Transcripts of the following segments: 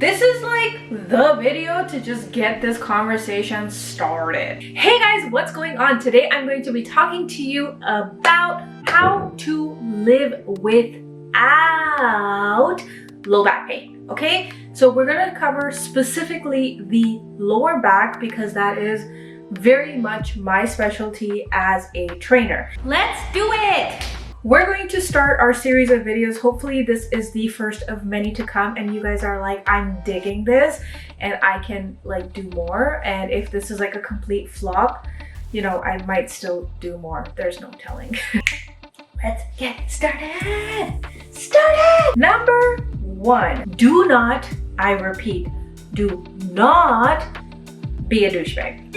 This is like the video to just get this conversation started. Hey guys, what's going on? Today I'm going to be talking to you about how to live without low back pain, okay? So we're gonna cover specifically the lower back because that is very much my specialty as a trainer. Let's do it! We're going to start our series of videos. Hopefully this is the first of many to come and you guys are like, I'm digging this and I can like do more. And if this is like a complete flop, you know, I might still do more. There's no telling. Let's get started. Number one, do not, I repeat, do not be a douchebag.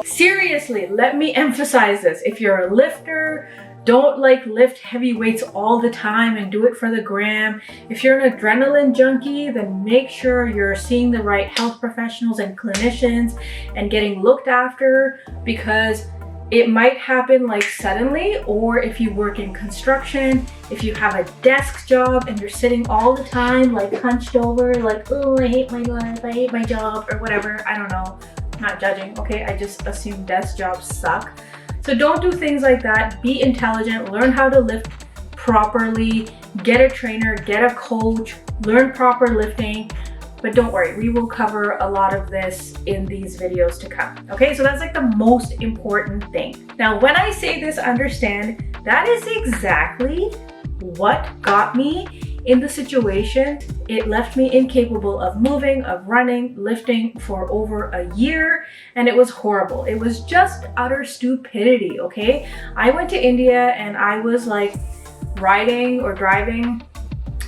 Seriously, let me emphasize this. If you're a lifter, don't like lift heavy weights all the time and do it for the gram. If you're an adrenaline junkie, then make sure you're seeing the right health professionals and clinicians and getting looked after, because it might happen like suddenly. Or if you work in construction, if you have a desk job and you're sitting all the time like hunched over, like, oh, I hate my life, I hate my job, or whatever. I don't know, I'm not judging, okay? I just assume desk jobs suck. So don't do things like that. Be intelligent, learn how to lift properly, get a trainer, get a coach, learn proper lifting. But don't worry, we will cover a lot of this in these videos to come. Okay, so that's like the most important thing. Now, when I say this, understand that is exactly what got me in the situation. It left me incapable of moving, of running, lifting for over a year, and it was horrible. It was just utter stupidity, okay? I went to India and I was like riding or driving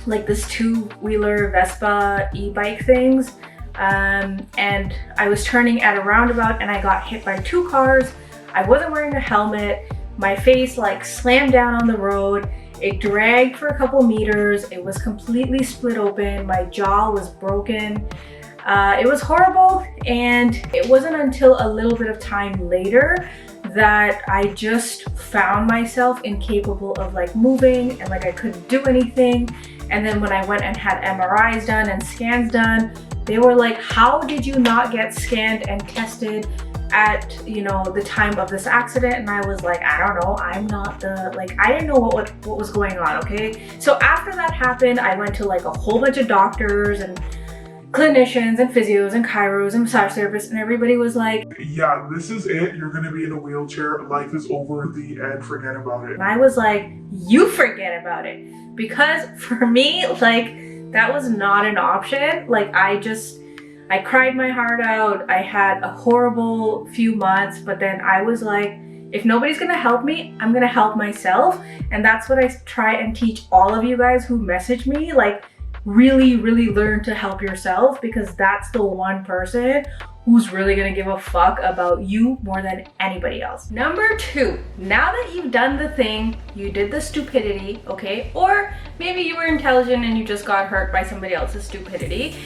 like this two-wheeler Vespa e-bike things, and I was turning at a roundabout and I got hit by two cars. I wasn't wearing a helmet. My face like slammed down on the road. It dragged for a couple meters. It was completely split open. My jaw was broken. It was horrible, and it wasn't until a little bit of time later that I just found myself incapable of like moving and like I couldn't do anything. And then when I went and had MRIs done and scans done, they were like, how did you not get scanned and tested at, you know, the time of this accident? And I was like, I don't know, I'm not the, like, I didn't know what was going on, okay? So after that happened, I went to like a whole bunch of doctors and clinicians and physios and chiros and massage therapists, and everybody was like, yeah, this is it, you're gonna be in a wheelchair, life is over, the end, forget about it. And I was like, you forget about it. Because for me, like, that was not an option. Like, I cried my heart out. I had a horrible few months, but then I was like, if nobody's gonna help me, I'm gonna help myself. And that's what I try and teach all of you guys who message me, like, really learn to help yourself, because that's the one person who's really gonna give a fuck about you more than anybody else. Number two, now that you've done the thing, you did the stupidity, okay? Or maybe you were intelligent and you just got hurt by somebody else's stupidity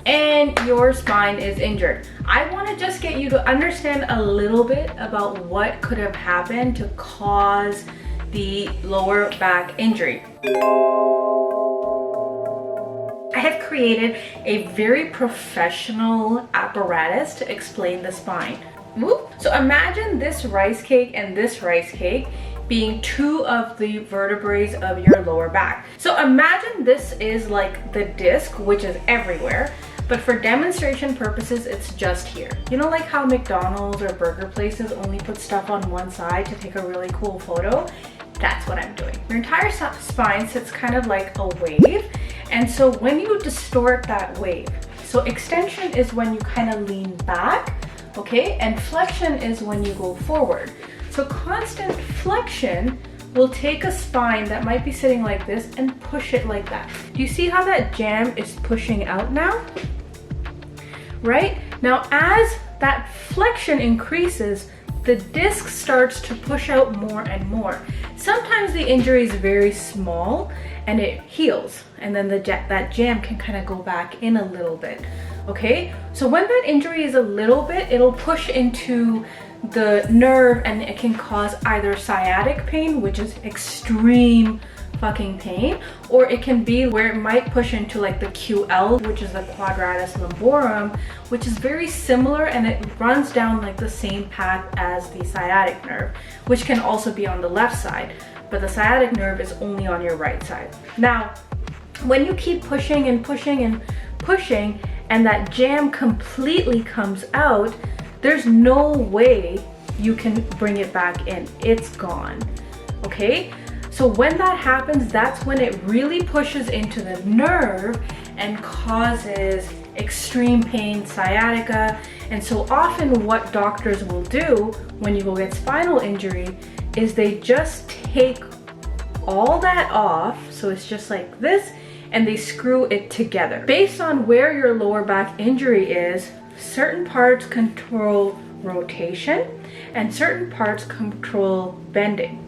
and your spine is injured. I wanna just get you to understand a little bit about what could have happened to cause the lower back injury. I have created a very professional apparatus to explain the spine. So imagine this rice cake and this rice cake being two of the vertebrae of your lower back. So imagine this is like the disc, which is everywhere, but for demonstration purposes, it's just here. You know, like how McDonald's or burger places only put stuff on one side to take a really cool photo? That's what I'm doing. Your entire spine sits kind of like a wave. And so when you distort that wave, so extension is when you kind of lean back, okay? And flexion is when you go forward. So constant flexion will take a spine that might be sitting like this and push it like that. Do you see how that jam is pushing out now? Right? Now, as that flexion increases, the disc starts to push out more and more. Sometimes the injury is very small and it heals, and then that jam can kind of go back in a little bit, okay? So when that injury is a little bit, it'll push into the nerve and it can cause either sciatic pain, which is extreme fucking pain, or it can be where it might push into like the QL, which is the quadratus lumborum, which is very similar, and it runs down like the same path as the sciatic nerve, which can also be on the left side, but the sciatic nerve is only on your right side. Now, when you keep pushing and pushing and pushing, and that jam completely comes out, there's no way you can bring it back in. It's gone, okay? So when that happens, that's when it really pushes into the nerve and causes extreme pain, sciatica. And so often what doctors will do when you go get spinal injury is they just take all that off, so it's just like this, and they screw it together. Based on where your lower back injury is, certain parts control rotation and certain parts control bending.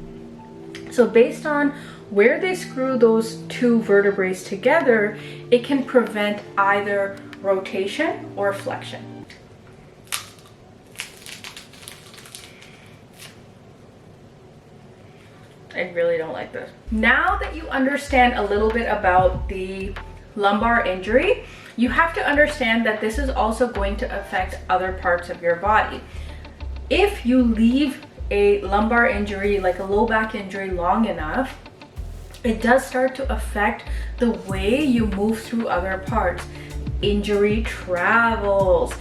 So based on where they screw those two vertebrae together, it can prevent either rotation or flexion. I really don't like this. Now that you understand a little bit about the lumbar injury, you have to understand that this is also going to affect other parts of your body. If you leave a lumbar injury, like a low back injury, long enough, it does start to affect the way you move through other parts. Injury travels.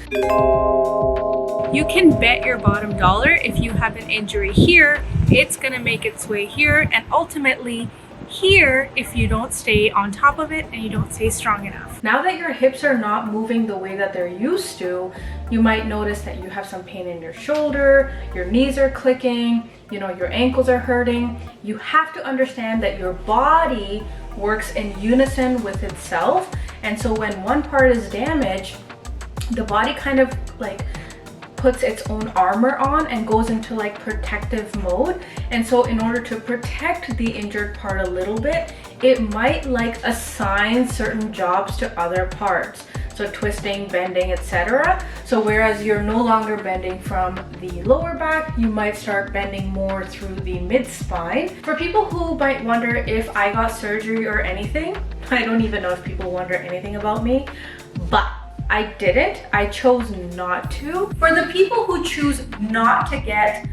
You can bet your bottom dollar if you have an injury here, it's gonna make its way here, and ultimately here if you don't stay on top of it and you don't stay strong enough. Now that your hips are not moving the way that they're used to, you might notice that you have some pain in your shoulder, your knees are clicking, you know, your ankles are hurting. You have to understand that your body works in unison with itself, and so when one part is damaged, the body kind of like puts its own armor on and goes into like protective mode. And so in order to protect the injured part a little bit, it might like assign certain jobs to other parts. So twisting, bending, etc. So whereas you're no longer bending from the lower back, you might start bending more through the mid-spine. For people who might wonder if I got surgery or anything, I don't even know if people wonder anything about me, but I didn't. I chose not to. For the people who choose not to get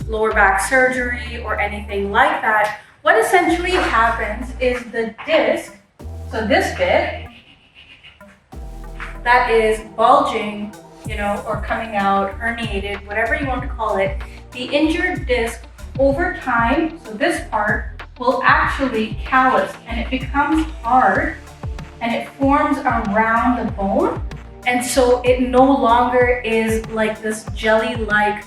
lower back surgery or anything like that, what essentially happens is the disc, so this bit, that is bulging, you know, or coming out, herniated, whatever you want to call it, the injured disc over time, so this part will actually callus and it becomes hard and it forms around the bone. And so it no longer is like this jelly-like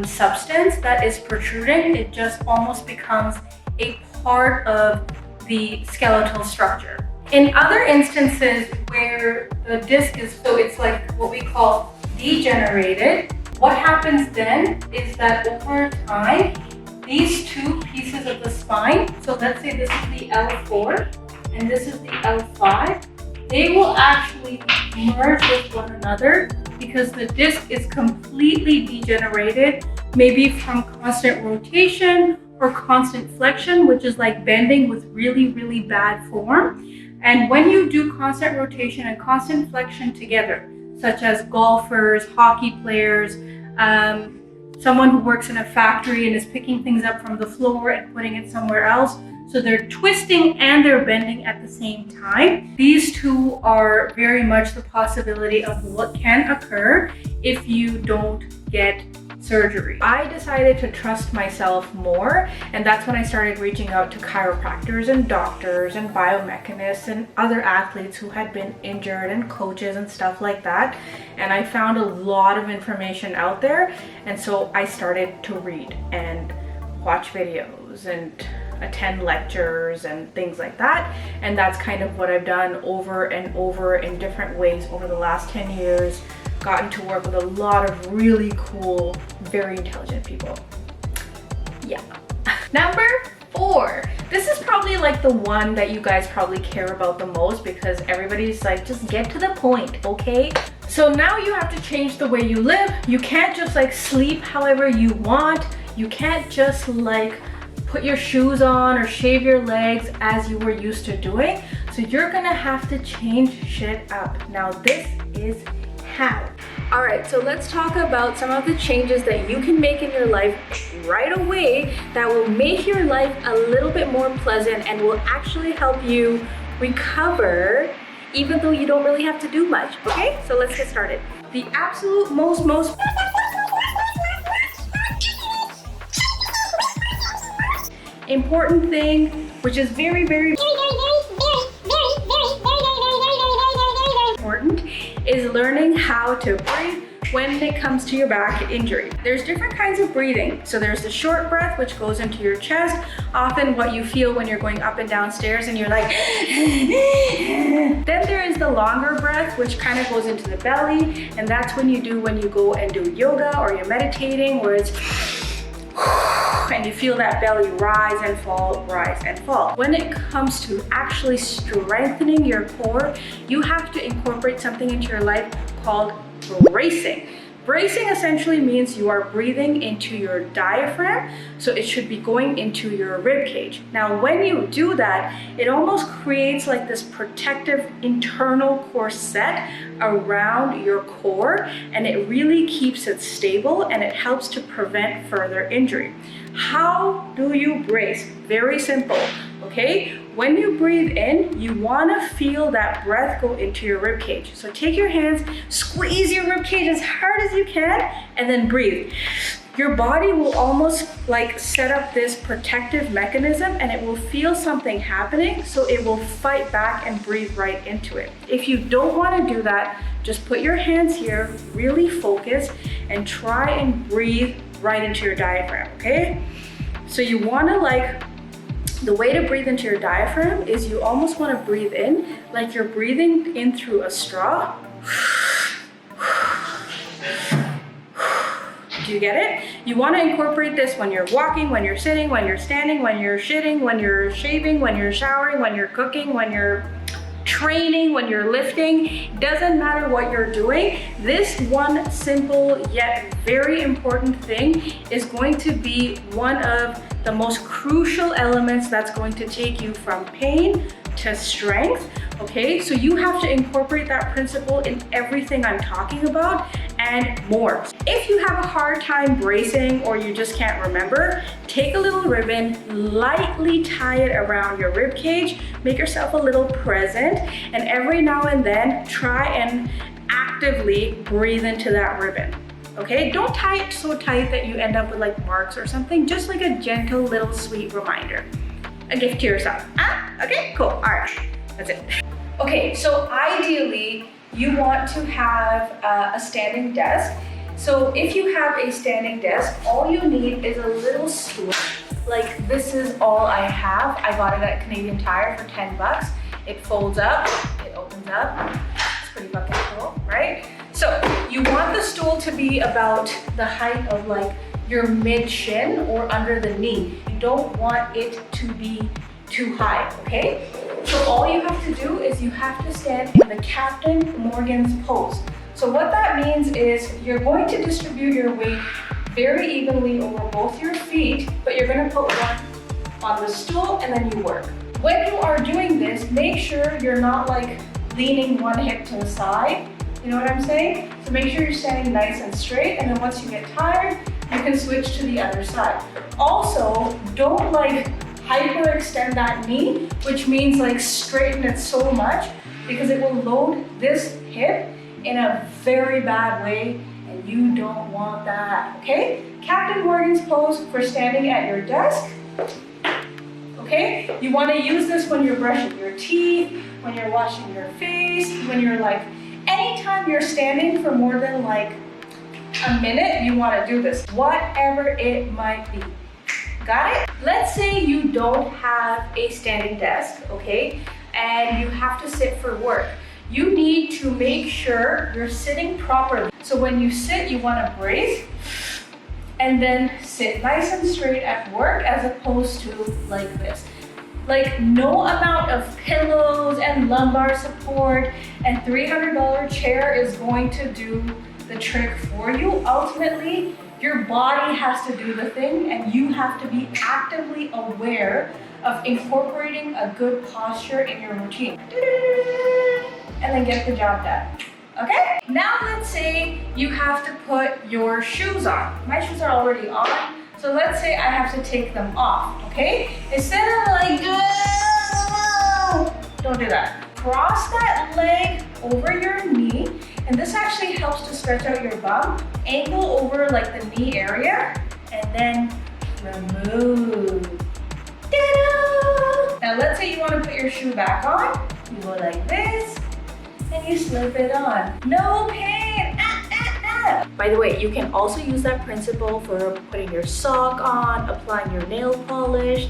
substance that is protruding. It just almost becomes a part of the skeletal structure. In other instances where the disc is, so it's like what we call degenerated, what happens then is that over time, these two pieces of the spine, so let's say this is the L4 and this is the L5, they will actually merge with one another because the disc is completely degenerated, maybe from constant rotation or constant flexion, which is like bending with really, really bad form. And when you do constant rotation and constant flexion together, such as golfers, hockey players, someone who works in a factory and is picking things up from the floor and putting it somewhere else, so they're twisting and they're bending at the same time. These two are very much the possibility of what can occur if you don't get surgery. I decided to trust myself more, and that's when I started reaching out to chiropractors and doctors and biomechanists and other athletes who had been injured and coaches and stuff like that. And I found a lot of information out there, and so I started to read and watch videos and attend lectures and things like that. And that's kind of what I've done over and over in different ways over the last 10 years. Gotten to work with a lot of really cool, very intelligent people. Yeah. Number 4. This is probably like the one that you guys probably care about the most because everybody's like, just get to the point, okay? So now you have to change the way you live. You can't just like sleep however you want. You can't just like put your shoes on or shave your legs as you were used to doing. So you're gonna have to change shit up. Now this is how. All right, so let's talk about some of the changes that you can make in your life right away that will make your life a little bit more pleasant and will actually help you recover even though you don't really have to do much, okay? So let's get started. The absolute most important thing, which is very important, is learning how to breathe when it comes to your back injury. There's different kinds of breathing. So there's the short breath, which goes into your chest, often what you feel when you're going up and down stairs and you're like, then there is the longer breath, which kind of goes into the belly, and that's when you go and do yoga or you're meditating, where it's and you feel that belly rise and fall, rise and fall. When it comes to actually strengthening your core, you have to incorporate something into your life called bracing. Bracing essentially means you are breathing into your diaphragm, so it should be going into your rib cage. Now, when you do that, it almost creates like this protective internal corset around your core, and it really keeps it stable and it helps to prevent further injury. How do you brace? Very simple, okay? When you breathe in, you wanna feel that breath go into your rib cage. So take your hands, squeeze your rib cage as hard as you can, and then breathe. Your body will almost like set up this protective mechanism and it will feel something happening, so it will fight back and breathe right into it. If you don't wanna do that, just put your hands here, really focus, and try and breathe right into your diaphragm, okay? So you wanna the way to breathe into your diaphragm is you almost wanna breathe in like you're breathing in through a straw. Do you get it? You wanna incorporate this when you're walking, when you're sitting, when you're standing, when you're shitting, when you're shaving, when you're showering, when you're cooking, when you're training, when you're lifting. Doesn't matter what you're doing. This one simple yet very important thing is going to be one of the most crucial elements that's going to take you from pain to strength, okay? So you have to incorporate that principle in everything I'm talking about and more. If you have a hard time bracing or you just can't remember, take a little ribbon, lightly tie it around your rib cage, make yourself a little present, and every now and then try and actively breathe into that ribbon. Okay, don't tie it so tight that you end up with like marks or something, just like a gentle little sweet reminder. A gift to yourself. Okay, cool, all right, that's it. Okay, so ideally, you want to have a standing desk. So if you have a standing desk, all you need is a little stool. Like this is all I have. I got it at Canadian Tire for 10 bucks. It folds up, it opens up. It's pretty fucking cool, right? So you want the stool to be about the height of like your mid shin or under the knee. You don't want it to be too high, okay? So all you have to do is you have to stand in the Captain Morgan's pose. So what that means is you're going to distribute your weight very evenly over both your feet, but you're gonna put one on the stool and then you work. When you are doing this, make sure you're not like leaning one hip to the side. You know what I'm saying? So make sure you're standing nice and straight, and then once you get tired, you can switch to the other side. Also, don't like hyperextend that knee, which means like straighten it so much because it will load this hip in a very bad way, and you don't want that, okay? Captain Morgan's pose for standing at your desk, okay? You wanna use this when you're brushing your teeth, when you're washing your face, when you're like, anytime you're standing for more than like a minute, you wanna do this, whatever it might be. Got it? Let's say you don't have a standing desk, okay? And you have to sit for work. You need to make sure you're sitting properly. So when you sit, you wanna brace and then sit nice and straight at work as opposed to like this. Like no amount of pillows and lumbar support and $300 chair is going to do the trick for you. Ultimately, Your body has to do the thing, and you have to be actively aware of incorporating a good posture in your routine. And then get the job done. Okay? Now let's say you have to put your shoes on. My shoes are already on, so let's say I have to take them off, okay? Instead of like, don't do that. Cross that leg over your knee, and this actually helps to stretch out your bum. Angle over like the knee area, and then remove. Ta-da! Now let's say you want to put your shoe back on. You go like this, and you slip it on. No pain. By the way, you can also use that principle for putting your sock on, applying your nail polish.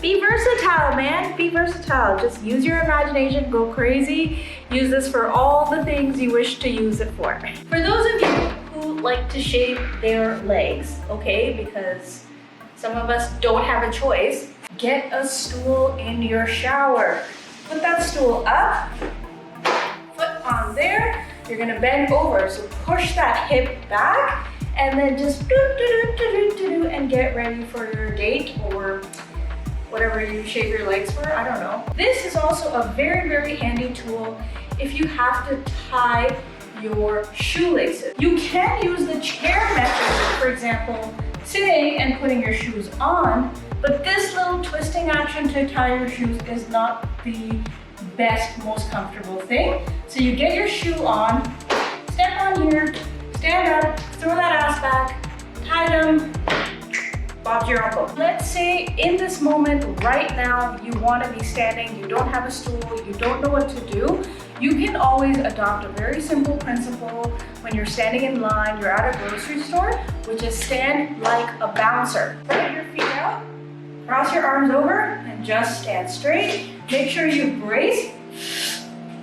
Be versatile, man. Be versatile. Just use your imagination, go crazy. Use this for all the things you wish to use it for. For those of you who like to shave their legs, okay, because some of us don't have a choice, get a stool in your shower. Put that stool up, foot on there. You're gonna bend over, so push that hip back, and then just do and get ready for your date or whatever you shave your legs for, I don't know. This is also a very, very handy tool if you have to tie your shoelaces. You can use the chair method, for example, sitting and putting your shoes on, but this little twisting action to tie your shoes is not the best, most comfortable thing. So you get your shoe on, step on here, stand up, throw that ass back, tie them, Bob's your uncle. Let's say in this moment right now, you want to be standing, you don't have a stool, you don't know what to do. You can always adopt a very simple principle when you're standing in line, you're at a grocery store, which is stand like a bouncer. Spread your feet out, cross your arms over, and just stand straight. Make sure you brace.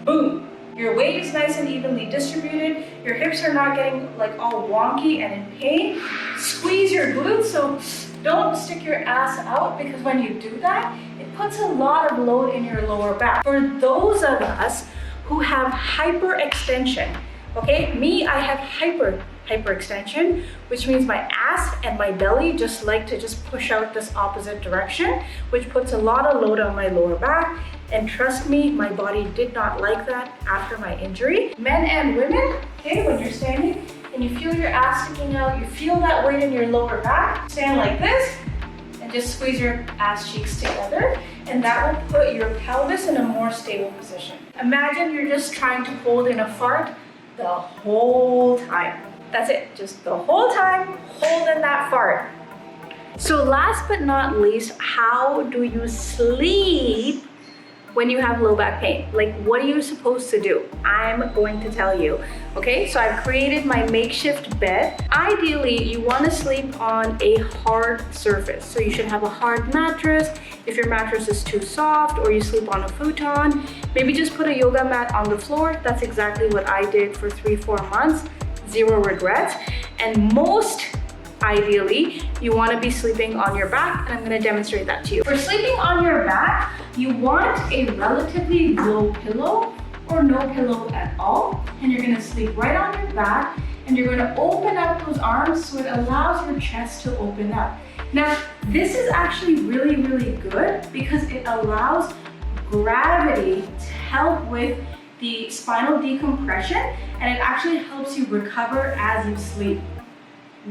Boom. Your weight is nice and evenly distributed. Your hips are not getting like all wonky and in pain. Squeeze your glutes, so don't stick your ass out, because when you do that, it puts a lot of load in your lower back. For those of us who have hyperextension, okay, me, I have hyperextension, which means my ass and my belly just like to just push out this opposite direction, which puts a lot of load on my lower back. And trust me, my body did not like that after my injury. Men and women, okay, when you're standing and you feel your ass sticking out, you feel that weight in your lower back, stand like this and just squeeze your ass cheeks together, and that will put your pelvis in a more stable position. Imagine you're just trying to hold in a fart the whole time. That's it, just the whole time, hold in that fart. So last but not least, how do you sleep when you have low back pain? Like, what are you supposed to do? I'm going to tell you. Okay, so I've created my makeshift bed. Ideally, you want to sleep on a hard surface. So you should have a hard mattress. If your mattress is too soft, or you sleep on a futon, maybe just put a yoga mat on the floor. That's exactly what I did for 3-4 months. Zero regrets. And most ideally, you want to be sleeping on your back, and I'm going to demonstrate that to you. For sleeping on your back, you want a relatively low pillow or no pillow at all, and you're going to sleep right on your back, and you're going to open up those arms so it allows your chest to open up. Now, this is actually really, really good because it allows gravity to help with the spinal decompression, and it actually helps you recover as you sleep.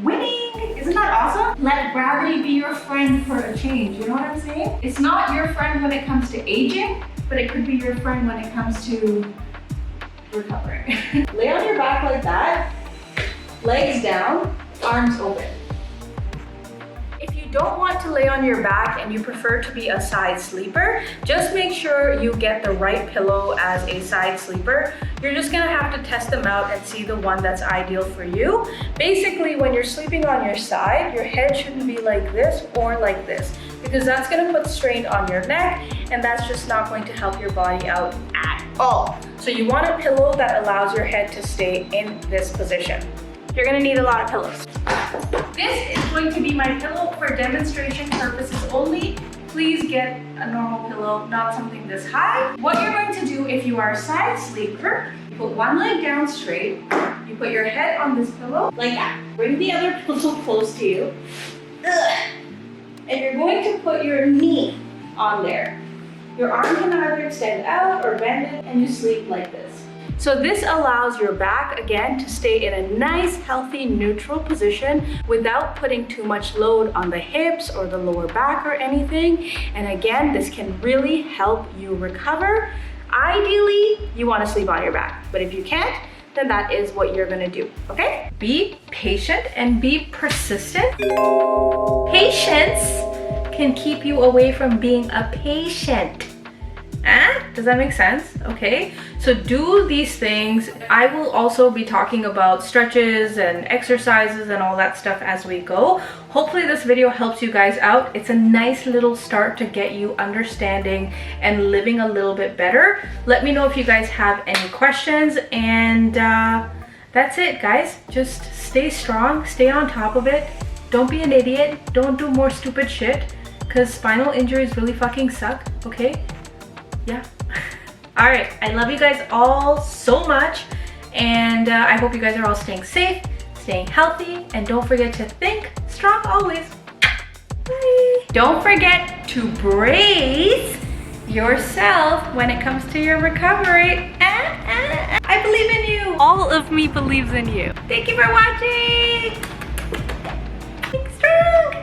Winning! Isn't that awesome? Let gravity be your friend for a change, you know what I'm saying? It's not your friend when it comes to aging, but it could be your friend when it comes to recovering. Lay on your back like that, legs down, arms open. If you don't want to lay on your back and you prefer to be a side sleeper, just make sure you get the right pillow as a side sleeper. You're just gonna have to test them out and see the one that's ideal for you. Basically, when you're sleeping on your side, your head shouldn't be like this or like this, because that's gonna put strain on your neck, and that's just not going to help your body out at all. So you want a pillow that allows your head to stay in this position. You're gonna need a lot of pillows. This is going to be my pillow for demonstration purposes only. please get a normal pillow, not something this high. What you're going to do if you are a side sleeper, you put one leg down straight, you put your head on this pillow, like that. Bring the other pillow close to you. And you're going to put your knee on there. Your arm can either extend out or bend it, and you sleep like this. So this allows your back, again, to stay in a nice, healthy, neutral position without putting too much load on the hips or the lower back or anything. And again, this can really help you recover. Ideally, you want to sleep on your back, but if you can't, then that is what you're gonna do, okay? Be patient and be persistent. Patience can keep you away from being a patient. Does that make sense? Okay, so do these things. I will also be talking about stretches and exercises and all that stuff as we go. Hopefully this video helps you guys out. It's a nice little start to get you understanding and living a little bit better. Let me know if you guys have any questions, and that's it, guys. Just stay strong, stay on top of it. Don't be an idiot. Don't do more stupid shit, because spinal injuries really fucking suck, okay? Yeah. All right, I love you guys all so much, and I hope you guys are all staying safe, staying healthy, and don't forget to think strong always. Bye. Don't forget to brace yourself when it comes to your recovery. I believe in you. All of me believes in you. Thank you for watching. Think strong.